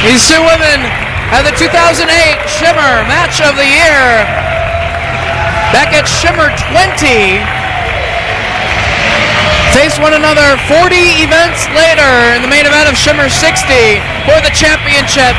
These two women had the 2008 Shimmer Match of the Year back at Shimmer 20. Face one another 40 events later in the main event of Shimmer 60 for the championship,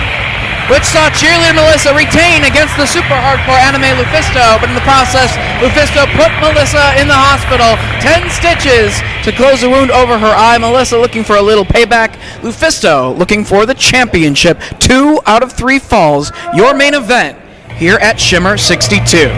which saw cheerleader Melissa retain against the super hardcore Anime Lufisto, but in the process, Lufisto put Melissa in the hospital, 10 stitches to close the wound over her eye. Melissa looking for a little payback. Lufisto looking for the championship. 2 out of 3 falls. Your main event here at Shimmer 62.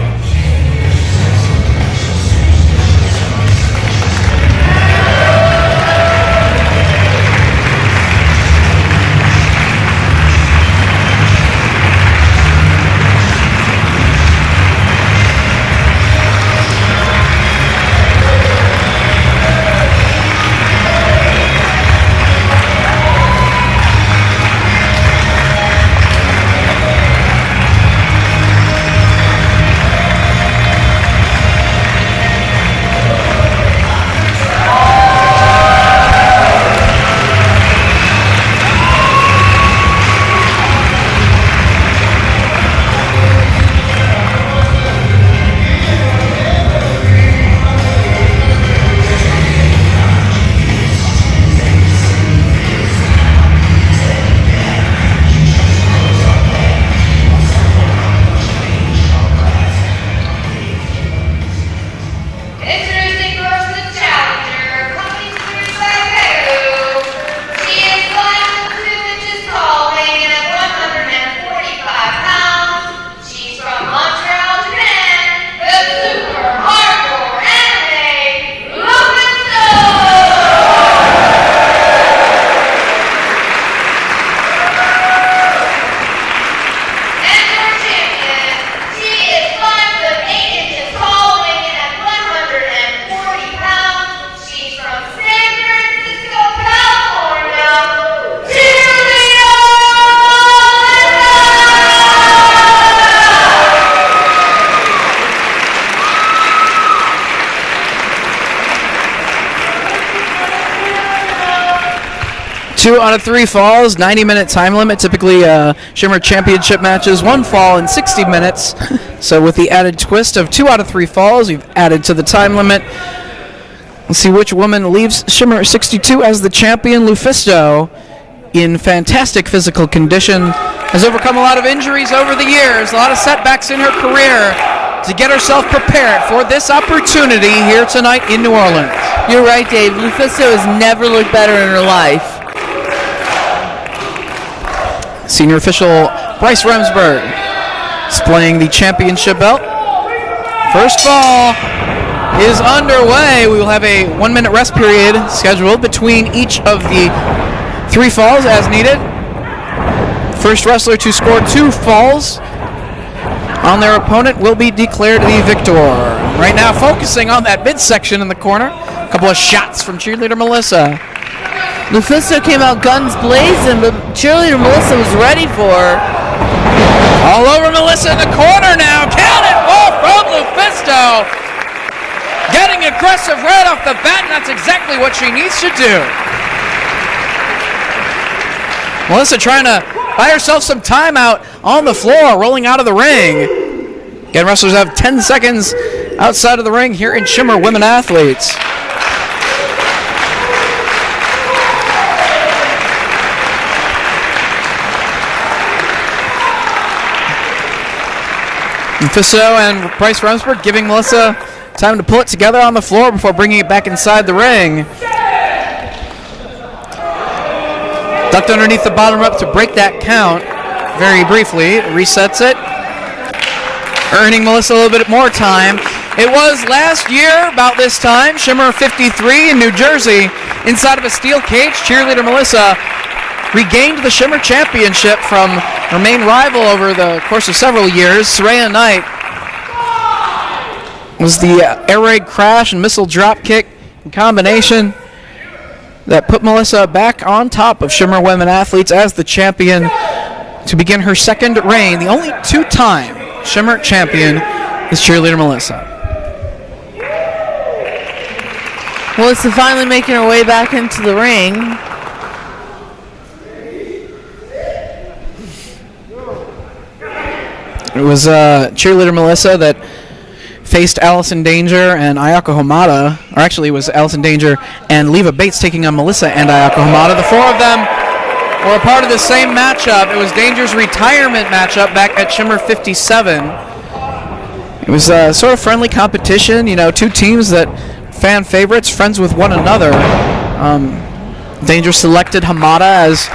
Two out of 3 falls, 90-minute time limit. Typically, Shimmer Championship matches, 1 fall in 60 minutes. So with the added twist of 2 out of 3 falls, we've added to the time limit. Let's see which woman leaves Shimmer 62 as the champion. Lufisto, in fantastic physical condition, has overcome a lot of injuries over the years, a lot of setbacks in her career to get herself prepared for this opportunity here tonight in New Orleans. You're right, Dave. Lufisto has never looked better in her life. Senior official Bryce Remsburg displaying the championship belt. First fall is underway. We will have a 1-minute rest period scheduled between each of the 3 falls as needed. First wrestler to score 2 falls on their opponent will be declared the victor. Right now focusing on that midsection in the corner. A couple of shots from cheerleader Melissa. Lufisto came out guns blazing, but cheerleader Melissa was ready for her. All over Melissa in the corner now. Cannonball from Lufisto. Getting aggressive right off the bat, and that's exactly what she needs to do. Melissa trying to buy herself some time out on the floor, rolling out of the ring. Again, wrestlers have 10 seconds outside of the ring here in Shimmer Women Athletes. Lufisto and Bryce Remsburg giving Melissa time to pull it together on the floor before bringing it back inside the ring. Ducked underneath the bottom rope to break that count very briefly. Resets it. Earning Melissa a little bit more time. It was last year, about this time, Shimmer 53 in New Jersey. Inside of a steel cage, cheerleader Melissa regained the Shimmer Championship from her main rival over the course of several years. Saraya Knight was the air raid crash and missile drop kick in combination that put Melissa back on top of Shimmer Women Athletes as the champion to begin her second reign. The only 2-time Shimmer champion is cheerleader Melissa. Melissa finally making her way back into the ring. It was cheerleader Melissa that faced Allison Danger and Ayako Hamada, or actually it was Allison Danger and Leva Bates taking on Melissa and Ayako Hamada. The four of them were a part of the same matchup. It was Danger's retirement matchup back at Shimmer 57. It was sort of friendly competition, two teams that fan favorites, friends with one another. Danger selected Hamada as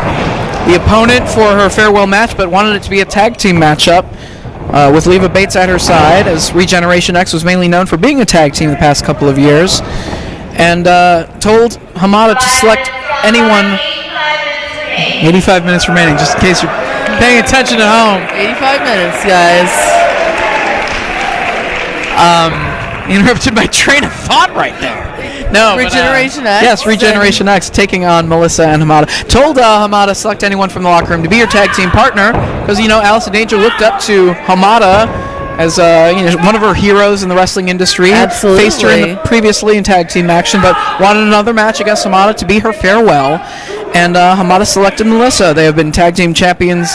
the opponent for her farewell match, but wanted it to be a tag team matchup with Leva Bates at her side, as Regeneration X was mainly known for being a tag team the past couple of years, and told Hamada to select anyone. 85 minutes remaining, just in case you're paying attention at home. 85 minutes, guys. Interrupted my train of thought right there. No, Regeneration X. Yes, Regeneration X taking on Melissa and Hamada. Told Hamada select anyone from the locker room to be your tag team partner, because Allison Danger looked up to Hamada as one of her heroes in the wrestling industry. Absolutely. Faced her previously in tag team action, but wanted another match against Hamada to be her farewell. And Hamada selected Melissa. They have been tag team partners,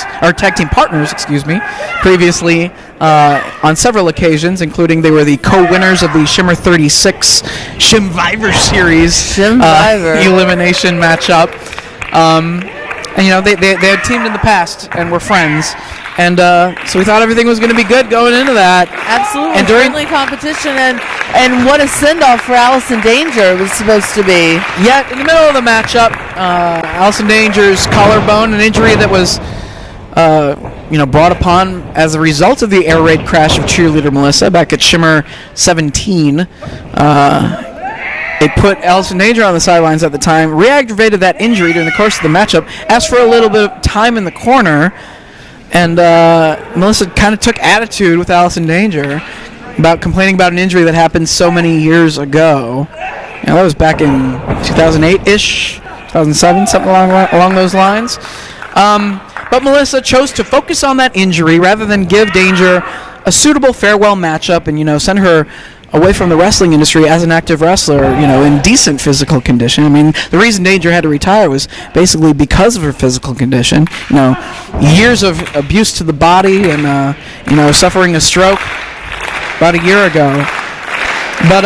previously on several occasions, including they were the co-winners of the Shimmer 36 Shimviver Series elimination matchup. And they had teamed in the past and were friends. And so we thought everything was going to be good going into that. Absolutely. And during friendly competition, and what a send-off for Allison Danger was supposed to be. Yet, in the middle of the matchup, Allison Danger's collarbone, an injury that was brought upon as a result of the air raid crash of cheerleader Melissa back at Shimmer 17. It put Allison Danger on the sidelines at the time, re-aggravated that injury during the course of the matchup, asked for a little bit of time in the corner, and Melissa kind of took attitude with Allison Danger about complaining about an injury that happened so many years ago. That was back in 2008-ish, 2007, something along those lines. But Melissa chose to focus on that injury rather than give Danger a suitable farewell matchup and, send her away from the wrestling industry as an active wrestler, in decent physical condition. I mean, the reason Danger had to retire was basically because of her physical condition. Years of abuse to the body and, suffering a stroke about a year ago. But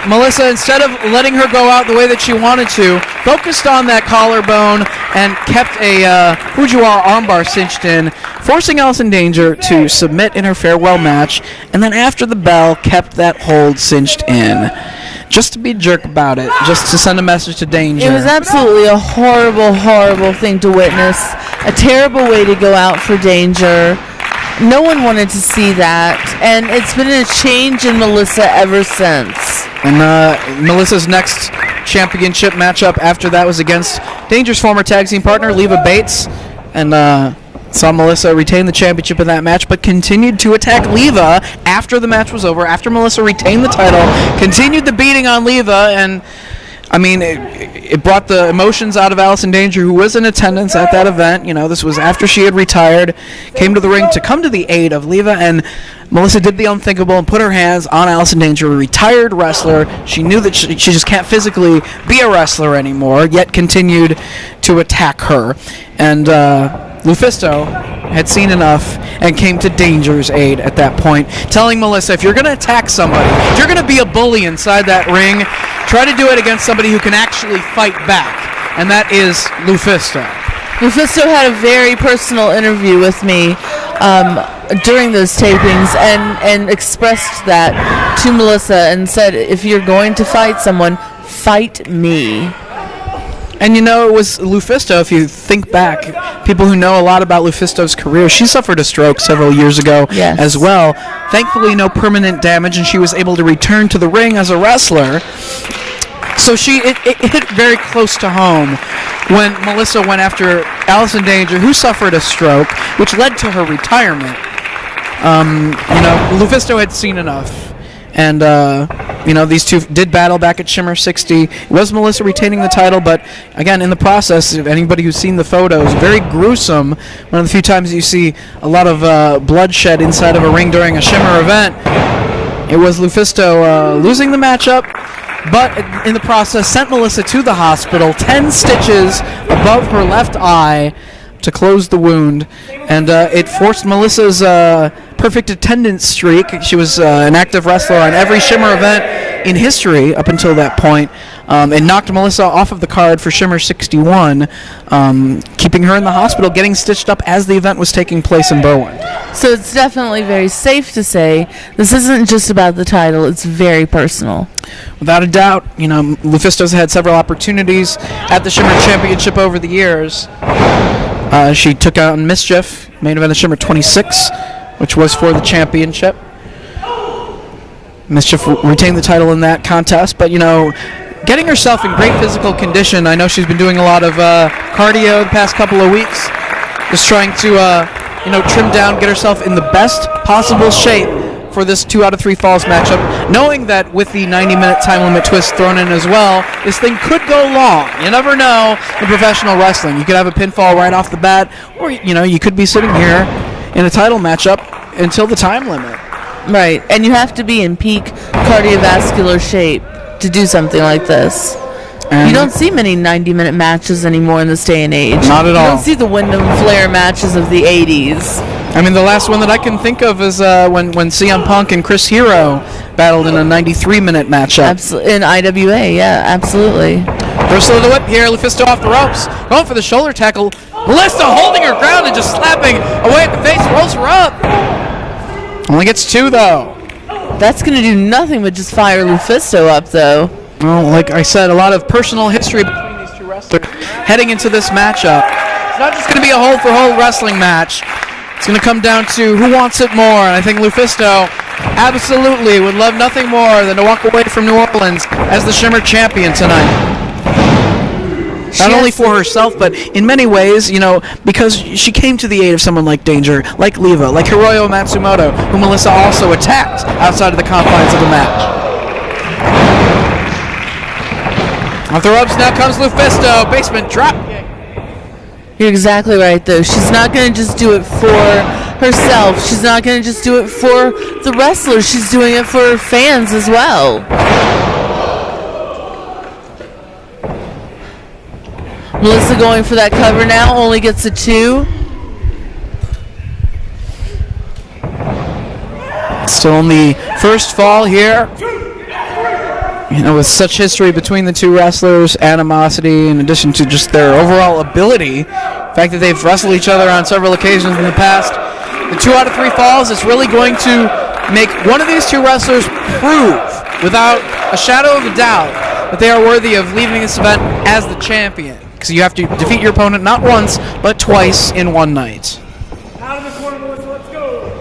Melissa, instead of letting her go out the way that she wanted to, focused on that collarbone and kept a Fujiwara armbar cinched in, forcing Allison Danger to submit in her farewell match, and then after the bell, kept that hold cinched in. Just to be a jerk about it, just to send a message to Danger. It was absolutely a horrible, horrible thing to witness. A terrible way to go out for Danger. No one wanted to see that, and it's been a change in Melissa ever since. And Melissa's next championship matchup after that was against Danger's former tag team partner, Leva Bates, and saw Melissa retain the championship in that match, but continued to attack Leva after the match was over, after Melissa retained the title, continued the beating on Leva, and it brought the emotions out of Allison Danger, who was in attendance at that event. This was after she had retired, came to the ring to come to the aid of Leva, and Melissa did the unthinkable and put her hands on Allison Danger, a retired wrestler. She knew that she just can't physically be a wrestler anymore, yet continued to attack her. And Lufisto had seen enough and came to Danger's aid at that point, telling Melissa, if you're going to attack somebody, if you're going to be a bully inside that ring, try to do it against somebody who can actually fight back, and that is Lufisto. Lufisto had a very personal interview with me during those tapings and expressed that to Melissa and said, if you're going to fight someone, fight me. And it was Lufisto, if you think back, people who know a lot about Lufisto's career, she suffered a stroke several years ago as well. Thankfully, no permanent damage, and she was able to return to the ring as a wrestler. So it hit very close to home when Melissa went after Allison Danger, who suffered a stroke, which led to her retirement. Lufisto had seen enough. And, these two did battle back at Shimmer 60. It was Melissa retaining the title, but, again, in the process, if anybody who's seen the photos, very gruesome. One of the few times you see a lot of bloodshed inside of a ring during a Shimmer event. It was Lufisto losing the matchup, but in the process sent Melissa to the hospital, 10 stitches above her left eye to close the wound. And it forced Melissa's perfect attendance streak. She was an active wrestler on every Shimmer event in history up until that point, and knocked Melissa off of the card for Shimmer 61, keeping her in the hospital, getting stitched up as the event was taking place in Berwyn. So it's definitely very safe to say this isn't just about the title, it's very personal. Without a doubt, Lufisto's had several opportunities at the Shimmer Championship over the years. She took out Mischief, main event of Shimmer 26, which was for the championship. Mischief retained the title in that contest, but getting herself in great physical condition. I know she's been doing a lot of cardio the past couple of weeks, just trying to trim down, get herself in the best possible shape for this 2 out of 3 falls matchup, knowing that with the 90-minute time limit twist thrown in as well, this thing could go long. You never know in professional wrestling. You could have a pinfall right off the bat, or you could be sitting here in a title matchup until the time limit. Right, and you have to be in peak cardiovascular shape to do something like this. And you don't see many 90-minute matches anymore in this day and age. Not at all. You don't see the Wyndham Flair matches of the 80s. I mean, the last one that I can think of is when CM Punk and Chris Hero battled in a 93-minute matchup. In IWA, yeah, absolutely. Reversal of the whip here, Lufisto off the ropes, going for the shoulder tackle. Melissa holding her ground and just slapping away at the face, rolls her up. Only gets 2, though. That's going to do nothing but just fire Lufisto up, though. Well, like I said, a lot of personal history between these two wrestlers heading into this matchup. It's not just going to be a hold-for-hold wrestling match. It's going to come down to who wants it more, and I think Lufisto absolutely would love nothing more than to walk away from New Orleans as the Shimmer champion tonight. Not only for herself, but in many ways, because she came to the aid of someone like Danger, like Leva, like Hiroyo Matsumoto, who Melissa also attacked outside of the confines of the match. Off the ropes now comes Lufisto, basement drop kick. You're exactly right, though. She's not going to just do it for herself. She's not going to just do it for the wrestlers. She's doing it for her fans as well. Melissa going for that cover now, only gets a 2. Still in the first fall here. With such history between the two wrestlers, animosity, in addition to just their overall ability, the fact that they've wrestled each other on several occasions in the past, the 2 out of 3 falls is really going to make one of these two wrestlers prove, without a shadow of a doubt, that they are worthy of leaving this event as the champion. Because you have to defeat your opponent not once, but twice in one night. Out of the corner, Melissa, let's go.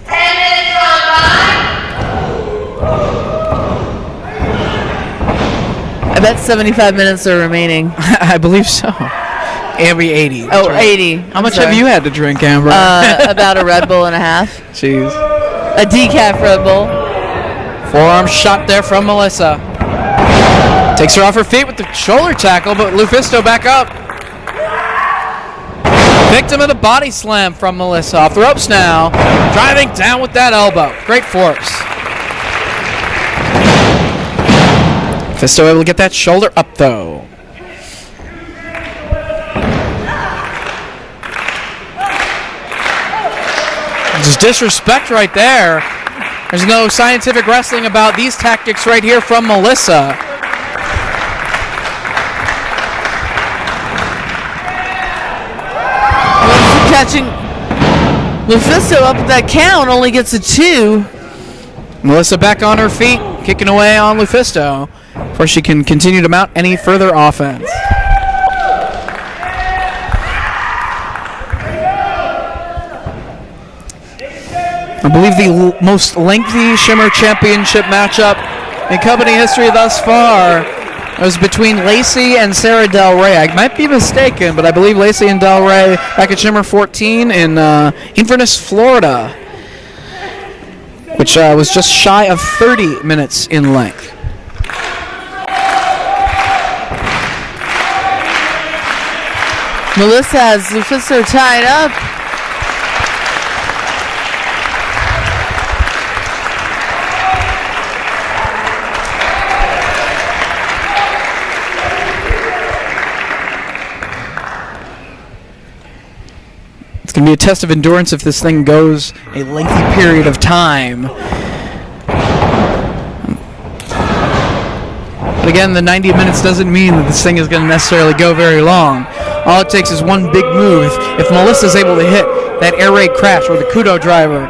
10 minutes on by. I bet 75 minutes are remaining. I believe so. Amber 80. Oh, right. 80. How much have you had to drink, Amber? About a Red Bull and a half. Jeez. A decaf Red Bull. Forearm shot there from Melissa. Takes her off her feet with the shoulder tackle, but Lufisto back up. Victim of the body slam from Melissa. Off the ropes now. Driving down with that elbow. Great force. Lufisto able to get that shoulder up, though. Just disrespect right there. There's no scientific wrestling about these tactics right here from Melissa. Catching Lufisto up at that count, only gets a 2. Melissa back on her feet, kicking away on Lufisto before she can continue to mount any further offense. I believe the most lengthy Shimmer Championship matchup in company history thus far was between Lacey and Sarah Del Rey. I might be mistaken, but I believe Lacey and Del Rey back at Shimmer 14 in Inverness, Florida, which was just shy of 30 minutes in length. Melissa has Lufisto tied up. Going be a test of endurance if this thing goes a lengthy period of time. But again, the 90 minutes doesn't mean that this thing is going to necessarily go very long. All it takes is one big move. If Melissa's able to hit that air raid crash or the Kudo driver,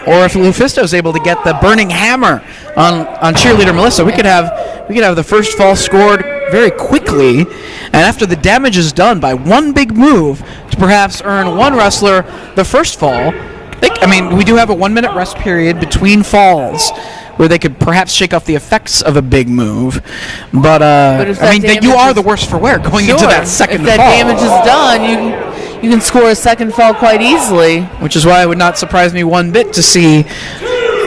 or if Lufisto's able to get the burning hammer on cheerleader Melissa, we could have the first fall scored very quickly, and after the damage is done by one big move to perhaps earn one wrestler the first fall. We do have a 1 minute rest period between falls where they could perhaps shake off the effects of a big move, but you are the worse for wear going into that second fall. If that damage is done, you can score a second fall quite easily. Which is why it would not surprise me one bit to see,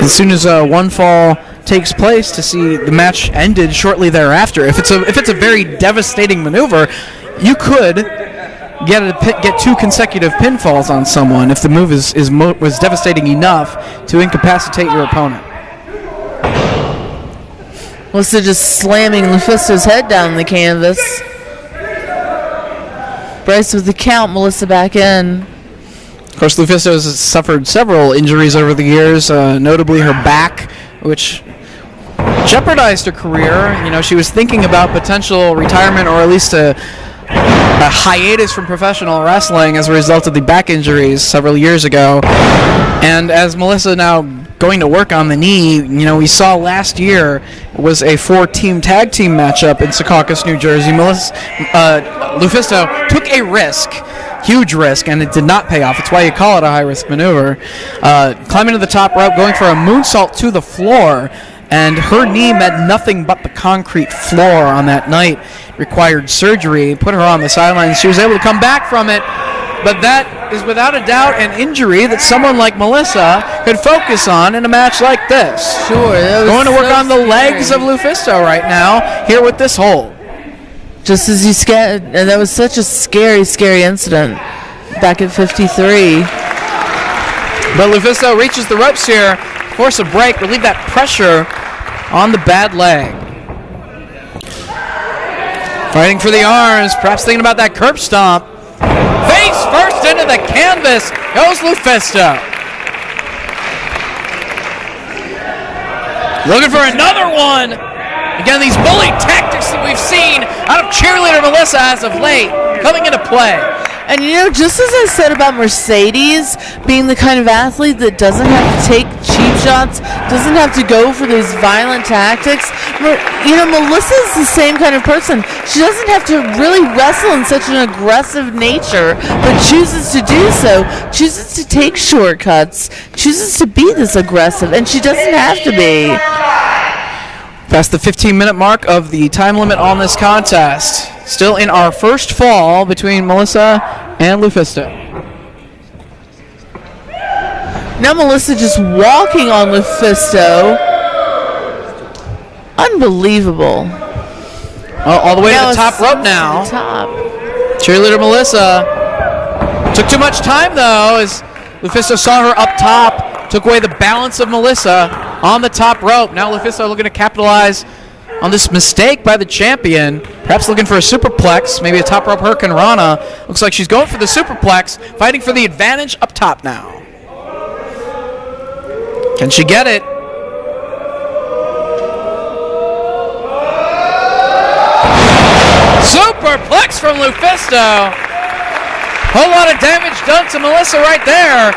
as soon as one fall takes place, to see the match ended shortly thereafter. If it's a very devastating maneuver, you could get two consecutive pinfalls on someone if the move was devastating enough to incapacitate your opponent. Melissa just slamming Lufisto's head down the canvas. Bryce with the count, Melissa back in. Of course, Lufisto has suffered several injuries over the years, notably her back, which jeopardized her career. She was thinking about potential retirement or at least a hiatus from professional wrestling as a result of the back injuries several years ago. And as Melissa now going to work on the knee, we saw last year was a 4-team tag team matchup in Secaucus, New Jersey. Lufisto took a risk, huge risk, and it did not pay off. It's why you call it a high-risk maneuver. Climbing to the top rope, going for a moonsault to the floor, and her knee met nothing but the concrete floor on that night. Required surgery, put her on the sidelines. She was able to come back from it, but that is without a doubt an injury that someone like Melissa could focus on in a match like this. Sure. Going to work on the legs of Lufisto right now, here with this hold. Just as you said, and that was such a scary, scary incident back at 53. But Lufisto reaches the ropes here, force a break, relieve that pressure on the bad leg. Fighting for the arms, perhaps thinking about that curb stomp. Face first into the canvas goes Lufisto. Looking for another one. Again, these bully tactics that we've seen out of cheerleader Melissa as of late coming into play. And just as I said about Mercedes being the kind of athlete that doesn't have to take cheap shots, doesn't have to go for these violent tactics, Melissa's the same kind of person. She doesn't have to really wrestle in such an aggressive nature, but chooses to do so, chooses to take shortcuts, chooses to be this aggressive, and she doesn't have to be. Past the 15-minute mark of the time limit on this contest. Still in our first fall between Melissa and Lufisto. Now Melissa just walking on Lufisto. Unbelievable. All the way to the top rope now. Cheerleader Melissa took too much time though as Lufisto saw her up top, took away the balance of Melissa on the top rope. Now Lufisto looking to capitalize on this mistake by the champion, perhaps looking for a superplex, maybe a top rope Hurricane Rana. Looks like she's going for the superplex, fighting for the advantage up top now. Can she get it? Superplex from Lufisto. Whole lot of damage done to Melissa right there,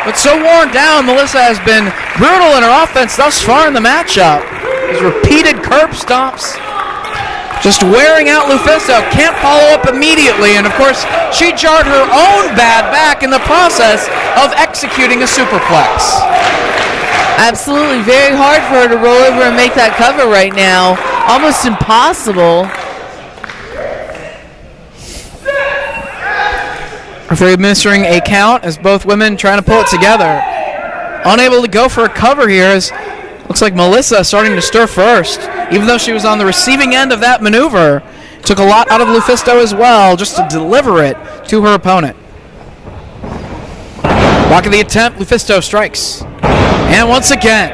but so worn down, Melissa has been brutal in her offense thus far in the matchup. These repeated curb stomps, just wearing out Lufisto. Can't follow up immediately, and of course, she jarred her own bad back in the process of executing a superplex. Absolutely, very hard for her to roll over and make that cover right now. Almost impossible. Referee administering a count as both women trying to pull it together. Unable to go for a cover here as looks like Melissa starting to stir first. Even though she was on the receiving end of that maneuver, took a lot out of Lufisto as well just to deliver it to her opponent. Blocking the attempt, Lufisto strikes. And once again,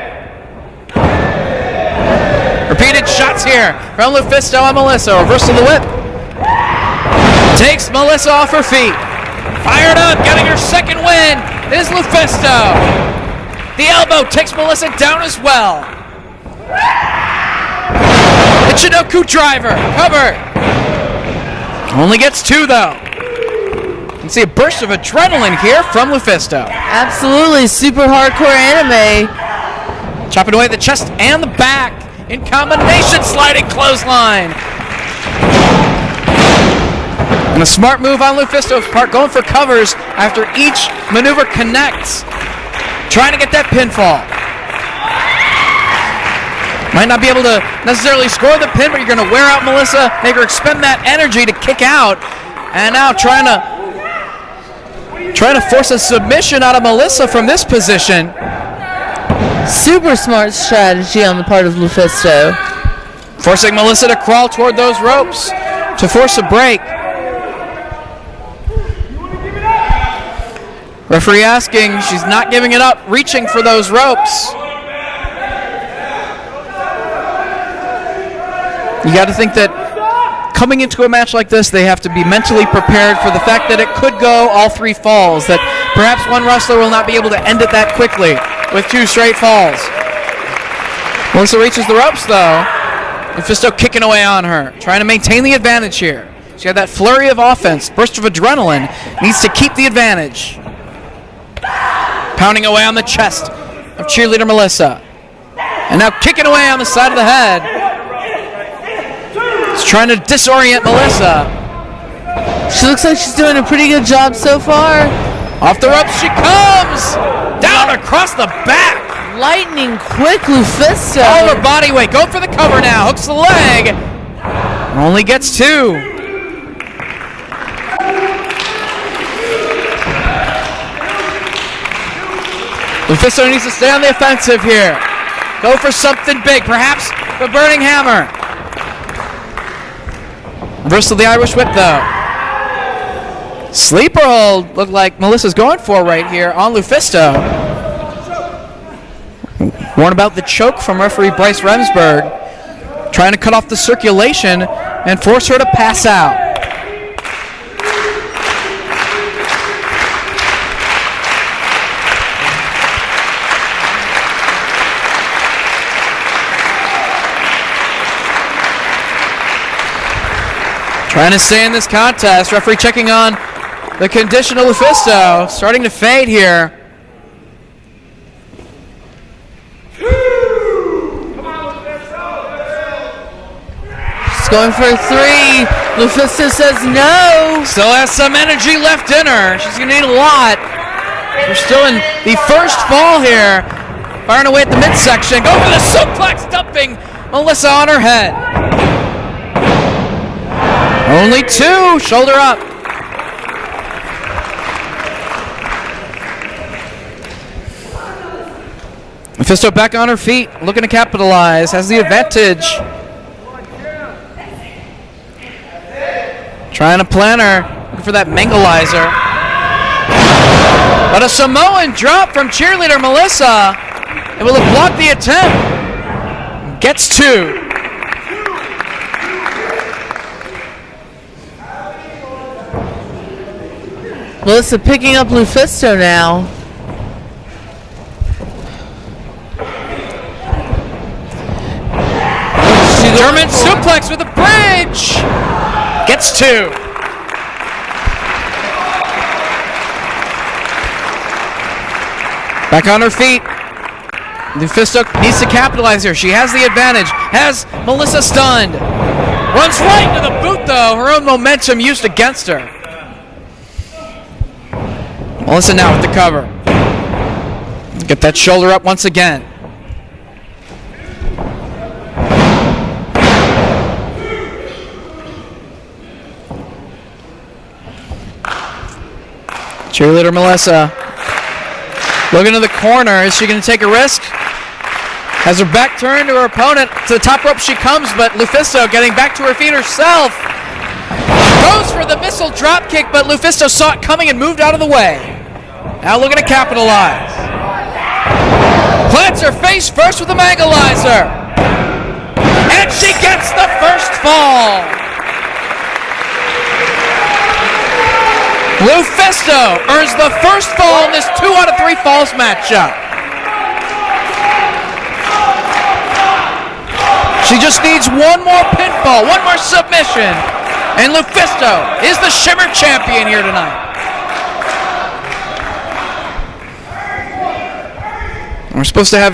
repeated shots here from Lufisto on Melissa. Reversal of the whip. Takes Melissa off her feet. Fired up, getting her second win is Lufisto. The elbow takes Melissa down as well. The Chinoku driver, cover. Only gets 2 though. You can see a burst of adrenaline here from Lufisto. Absolutely, super hardcore anime. Chopping away at the chest and the back in combination, sliding clothesline. And a smart move on Lufisto's part, going for covers after each maneuver connects. Trying to get that pinfall. Might not be able to necessarily score the pin, but you're going to wear out Melissa, make her expend that energy to kick out. And now trying to force a submission out of Melissa from this position. Super smart strategy on the part of Lufisto. Forcing Melissa to crawl toward those ropes to force a break. Referee asking, she's not giving it up, reaching for those ropes. You got to think that coming into a match like this, they have to be mentally prepared for the fact that it could go all 3 falls, that perhaps one wrestler will not be able to end it that quickly with 2 straight falls. Melissa reaches the ropes though. Lufisto kicking away on her, trying to maintain the advantage here. She had that flurry of offense, burst of adrenaline, needs to keep the advantage. Pounding away on the chest of cheerleader Melissa. And now kicking away on the side of the head. She's trying to disorient Melissa. She looks like she's doing a pretty good job so far. Off the ropes she comes! Down across the back! Lightning quick, Lufisto. All her body weight, going for the cover now, hooks the leg. Only gets 2. Lufisto needs to stay on the offensive here. Go for something big, perhaps the Burning Hammer. Reversal of the Irish Whip though. Sleeper hold looked like Melissa's going for right here on Lufisto. Warned about the choke from referee Bryce Remsburg. Trying to cut off the circulation and force her to pass out. Trying to stay in this contest. Referee checking on the condition of Lufisto. Starting to fade here. She's going for a 3. Lufisto says no. Still has some energy left in her. She's going to need a lot. We're still in the first fall here. Firing away at the midsection. Going for the suplex, dumping Melissa on her head. Only 2, shoulder up. Mephisto back on her feet, looking to capitalize, has the advantage. Trying to plan her, looking for that Mangalizer. But a Samoan drop from cheerleader Melissa. It will have blocked the attempt. Gets 2. Melissa picking up Lufisto now. German suplex with a bridge. Gets 2. Back on her feet. Lufisto needs to capitalize here. She has the advantage. Has Melissa stunned. Runs right into the boot though. Her own momentum used against her. Melissa now with the cover. Get that shoulder up once again. Cheerleader Melissa looking to the corner. Is she going to take a risk? Has her back turned to her opponent. To the top rope she comes, but Lufisto getting back to her feet herself. Goes for the missile drop kick, but Lufisto saw it coming and moved out of the way. Now looking to capitalize. Plants her face first with a Mangalizer. And she gets the first fall. Lufisto earns the first fall in this 2 out of 3 falls matchup. She just needs one more pinfall, one more submission, and Lufisto is the Shimmer champion here tonight. We're supposed to have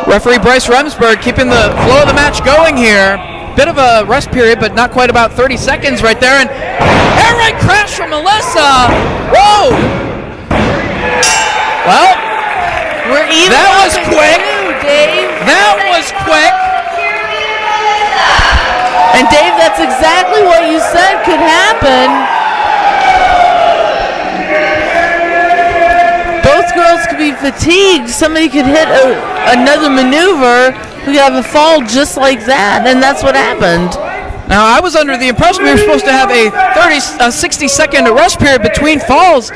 referee Bryce Remsburg keeping the flow of the match going here. Bit of a rest period, but not quite, about 30 seconds right there. And air raid crash from Melissa. Whoa! Well, We're even. that was quick. Dave. That was quick. And Dave, that's exactly what you said could happen. Both girls could be fatigued. Somebody could hit another maneuver. We could have a fall just like that, and that's what happened. Now, I was under the impression we were supposed to have a 60-second rest period between falls.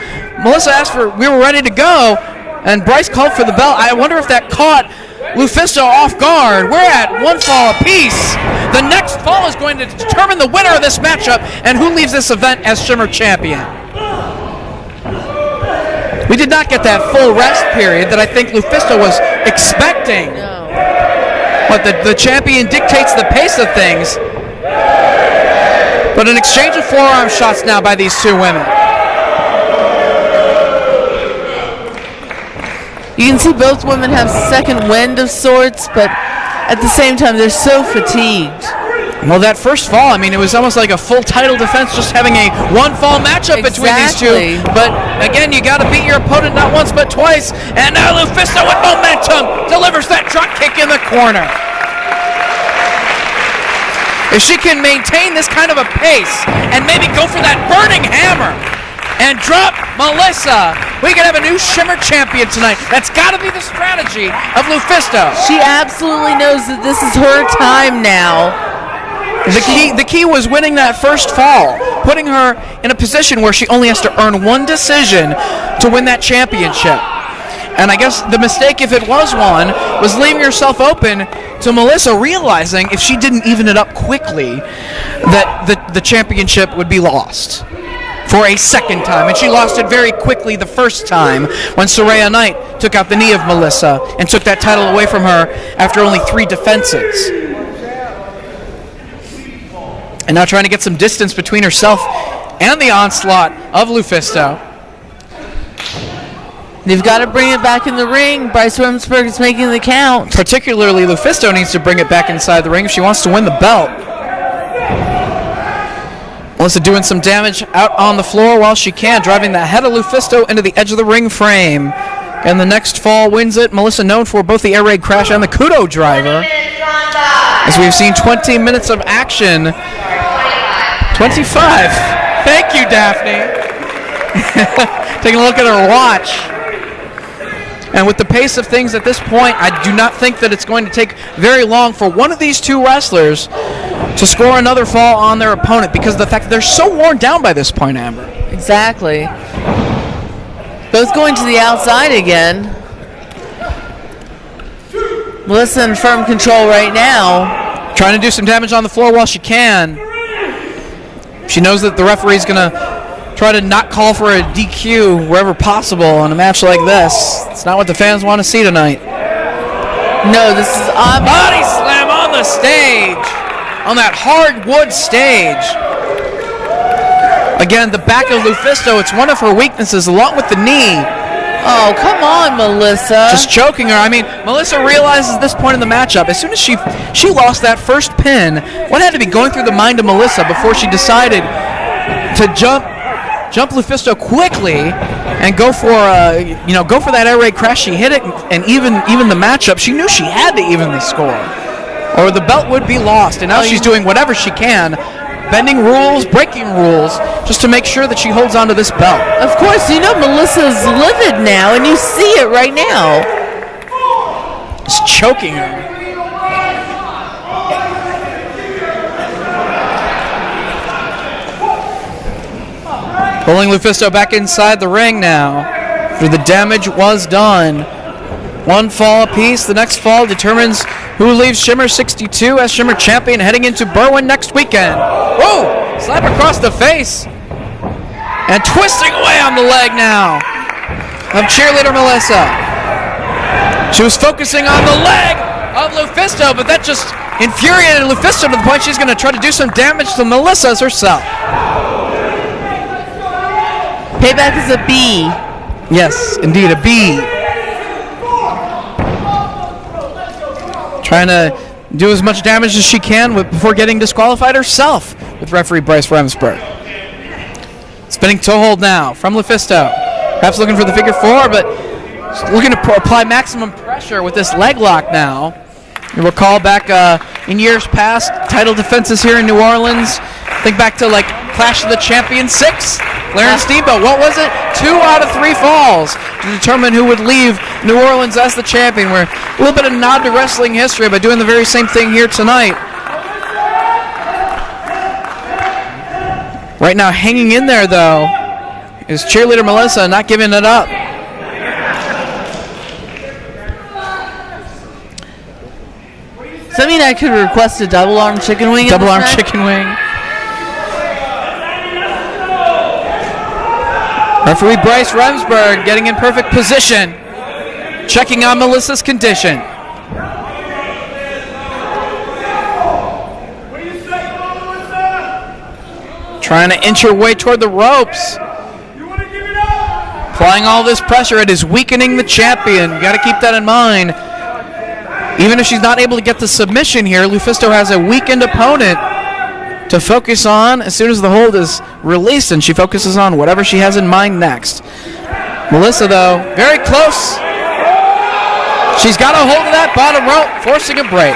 Melissa asked we were ready to go, and Bryce called for the bell. I wonder if that caught Lufisto off guard. We're at 1 fall apiece. The next fall is going to determine the winner of this matchup and who leaves this event as Shimmer champion. We did not get that full rest period that I think Lufisto was expecting. No. But the champion dictates the pace of things. But an exchange of forearm shots now by these two women. You can see both women have second wind of sorts, but at the same time, they're so fatigued. Well, that first fall, I mean, it was almost like a full title defense, just having a 1 fall matchup between these two. But again, you got to beat your opponent not once but twice. And now Lufisto with momentum delivers that drop kick in the corner. If she can maintain this kind of a pace and maybe go for that burning hammer and drop Melissa, we can have a new Shimmer champion tonight. That's got to be the strategy of Lufisto. She absolutely knows that this is her time now. The key was winning that first fall, putting her in a position where she only has to earn one decision to win that championship. And I guess the mistake, if it was one, was leaving herself open to Melissa realizing if she didn't even it up quickly that the championship would be lost for a second time. And she lost it very quickly the first time when Saraya Knight took out the knee of Melissa and took that title away from her after only 3 defenses. And now trying to get some distance between herself and the onslaught of Lufisto. They've got to bring it back in the ring. Bryce Remsburg is making the count. Particularly, Lufisto needs to bring it back inside the ring if she wants to win the belt. Melissa doing some damage out on the floor while she can, driving the head of Lufisto into the edge of the ring frame. And the next fall wins it. Melissa known for both the air raid crash and the Kudo driver. As we've seen 20 minutes of action. 25. Thank you, Daphne. Taking a look at her watch. And with the pace of things at this point, I do not think that it's going to take very long for one of these two wrestlers to score another fall on their opponent because of the fact that they're so worn down by this point, Amber. Exactly. Both going to the outside again. Melissa in firm control right now. Trying to do some damage on the floor while she can. She knows that the referee's going to try to not call for a DQ wherever possible in a match like this. It's not what the fans want to see tonight. No, this is obvious. Body slam on the stage. On that hardwood stage. Again, the back of Lufisto, it's one of her weaknesses, along with the knee. Oh, come on, Melissa. Just choking her. I mean, Melissa realizes at this point in the matchup, as soon as she lost that first pin, what had to be going through the mind of Melissa before she decided to jump Lufisto quickly and go for that air raid crash. She hit it, and even the matchup, she knew she had to even the score, or the belt would be lost. And now she's doing whatever she can, bending rules, breaking rules, just to make sure that she holds on to this belt. Of course, you know Melissa's livid now, and you see it right now. Just choking her. Pulling Lufisto back inside the ring now, after the damage was done. One fall apiece. The next fall determines who leaves Shimmer 62 as Shimmer champion heading into Berwyn next weekend. Whoa! Slap across the face. And twisting away on the leg now of cheerleader Melissa. She was focusing on the leg of Lufisto, but that just infuriated Lufisto to the point she's going to try to do some damage to Melissa's herself. Payback is a B. Yes, indeed, a B. Trying to do as much damage as she can before getting disqualified herself with referee Bryce Remsburg. Spinning toe hold now from Lufisto. Perhaps looking for the figure four, but looking to apply maximum pressure with this leg lock now. You recall back in years past, title defenses here in New Orleans. Think back to like Clash of the Champions 6. Clarence Steamboat, what was it? 2 out of 3 falls to determine who would leave New Orleans as the champion. We're a little bit of a nod to wrestling history by doing the very same thing here tonight. Right now, hanging in there, though, is cheerleader Melissa, not giving it up. Does that mean I could request a double arm chicken wing? Double arm chicken wing. Referee Bryce Remsburg getting in perfect position, checking on Melissa's condition. Trying to inch her way toward the ropes. Applying all this pressure, it is weakening the champion. You got to keep that in mind. Even if she's not able to get the submission here, Lufisto has a weakened opponent to focus on as soon as the hold is released, and she focuses on whatever she has in mind next. Melissa, though, very close. She's got a hold of that bottom rope, forcing a break.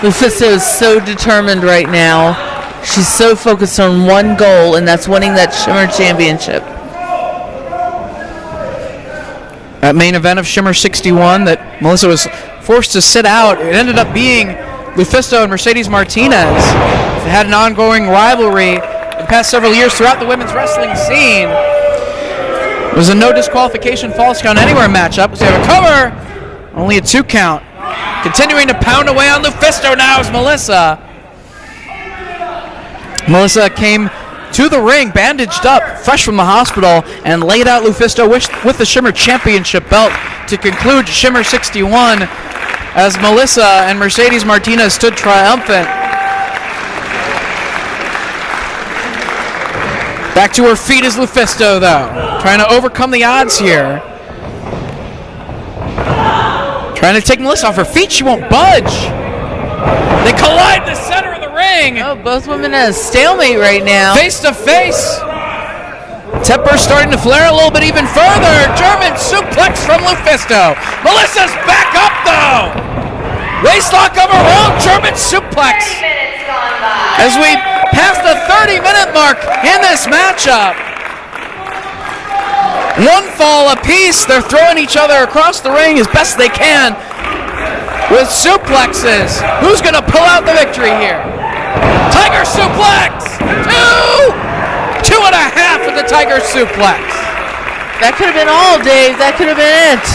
Lufisto is so determined right now. She's so focused on one goal, and that's winning that Shimmer Championship. That main event of Shimmer 61 that Melissa was forced to sit out, it ended up being Lufisto and Mercedes Martinez. They had an ongoing rivalry in the past several years throughout the women's wrestling scene. It was a no disqualification false count anywhere matchup. So they have a cover, only a 2 count. Continuing to pound away on Lufisto now is Melissa. Melissa came to the ring, bandaged up, fresh from the hospital, and laid out Lufisto with the Shimmer Championship belt to conclude Shimmer 61 as Melissa and Mercedes Martinez stood triumphant. Back to her feet is Lufisto, though, trying to overcome the odds here. Trying to take Melissa off her feet, she won't budge. They collide in the center of the ring. Oh, both women at a stalemate right now. Face to face. Temper starting to flare a little bit even further. German suplex from Lufisto. Melissa's back up though. Waistlock of her own. German suplex. 30 minutes gone by. As we pass the 30-minute mark in this matchup. 1 fall apiece. They're throwing each other across the ring as best they can with suplexes. Who's going to pull out the victory here? Tiger suplex. 2.5 with the Tiger suplex. That could have been all, Dave. That could have been it.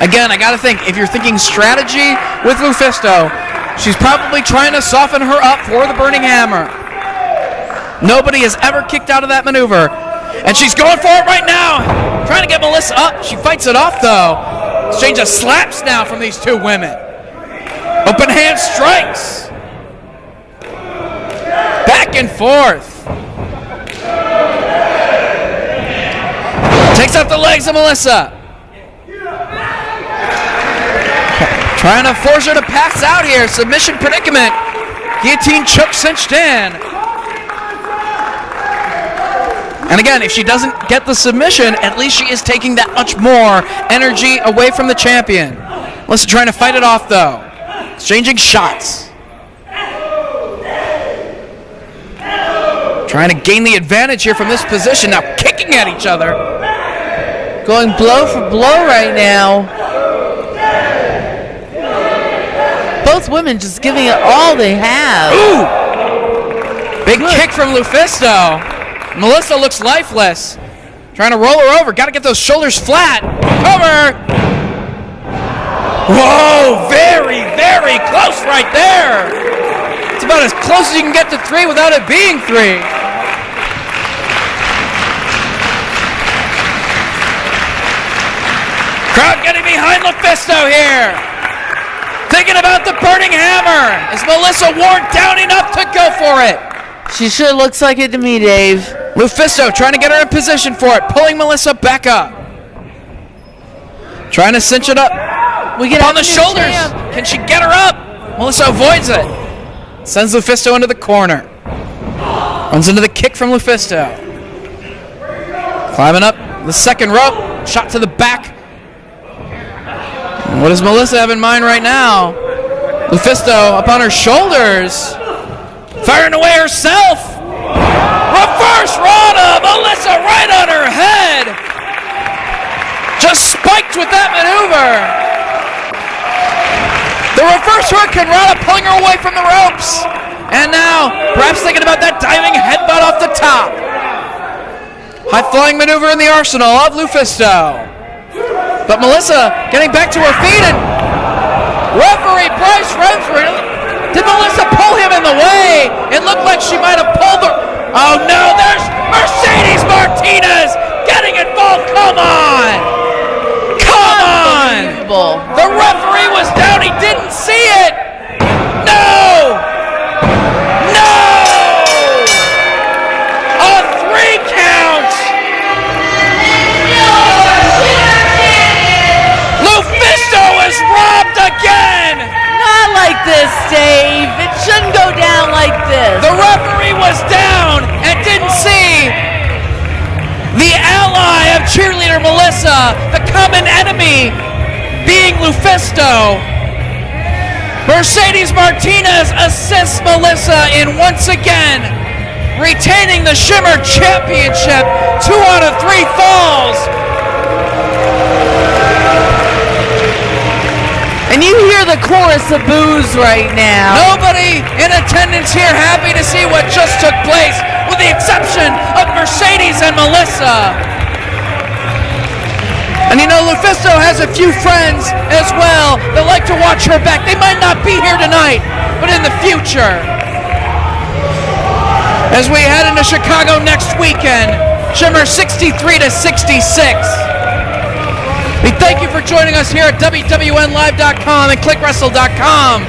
Again, I got to think, if you're thinking strategy with Lufisto, she's probably trying to soften her up for the Burning Hammer. Nobody has ever kicked out of that maneuver. And she's going for it right now. Trying to get Melissa up. She fights it off, though. Exchange of slaps now from these 2 women. Open hand strikes. Back and forth. Takes out the legs of Melissa. Trying to force her to pass out here. Submission predicament. Guillotine choke cinched in. And again, if she doesn't get the submission, at least she is taking that much more energy away from the champion. Melissa trying to fight it off, though. Exchanging shots. Trying to gain the advantage here from this position. Now kicking at each other. Going blow for blow right now. Both women just giving it all they have. Ooh! Big kick from Lufisto. Melissa looks lifeless. Trying to roll her over. Got to get those shoulders flat. Cover. Whoa, very, very close right there. It's about about as close as you can get to 3 without it being 3. Crowd getting behind LuFisto here. Thinking about the burning hammer. Is Melissa worn down enough to go for it? She sure looks like it to me, Dave. LuFisto trying to get her in position for it, pulling Melissa back up. Trying to cinch it up. We get on the shoulders. Can she get her up? Melissa avoids it. Sends LuFisto into the corner. Runs into the kick from LuFisto. Climbing up the second rope. Shot to the back. What does Melissa have in mind right now? LuFisto up on her shoulders. Firing away herself. Reverse Rana. Melissa right on her head. Just spiked with that maneuver. The reverse Hurricane Rana pulling her away from the ropes. And now, perhaps thinking about that diving headbutt off the top. High flying maneuver in the arsenal of LuFisto. But Melissa getting back to her feet, and referee Bryce Remsbury, did Melissa pull him in the way? It looked like she might have pulled her. Oh no, there's Mercedes Martinez getting involved. Come on! Come on! The referee was down, he didn't see it! No! No! A 3 count! LuFisto is robbed again! Not like this, Dave. It shouldn't go down like this. The referee was down and didn't see the ally of cheerleader Melissa, the common enemy being LuFisto. Mercedes Martinez assists Melissa in once again retaining the Shimmer Championship. 2 out of 3 falls. And you hear the chorus of boos right now. Nobody in attendance here happy to see what just took place, with the exception of Mercedes and Melissa. And you know, LuFisto has a few friends as well that like to watch her back. They might not be here tonight, but in the future. As we head into Chicago next weekend, Shimmer 63 to 66. We thank you for joining us here at WWNlive.com and ClickWrestle.com.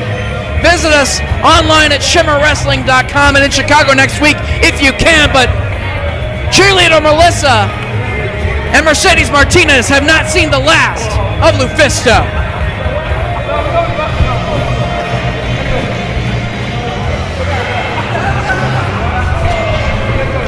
Visit us online at ShimmerWrestling.com and in Chicago next week if you can. But cheerleader Melissa and Mercedes Martinez have not seen the last of LuFisto.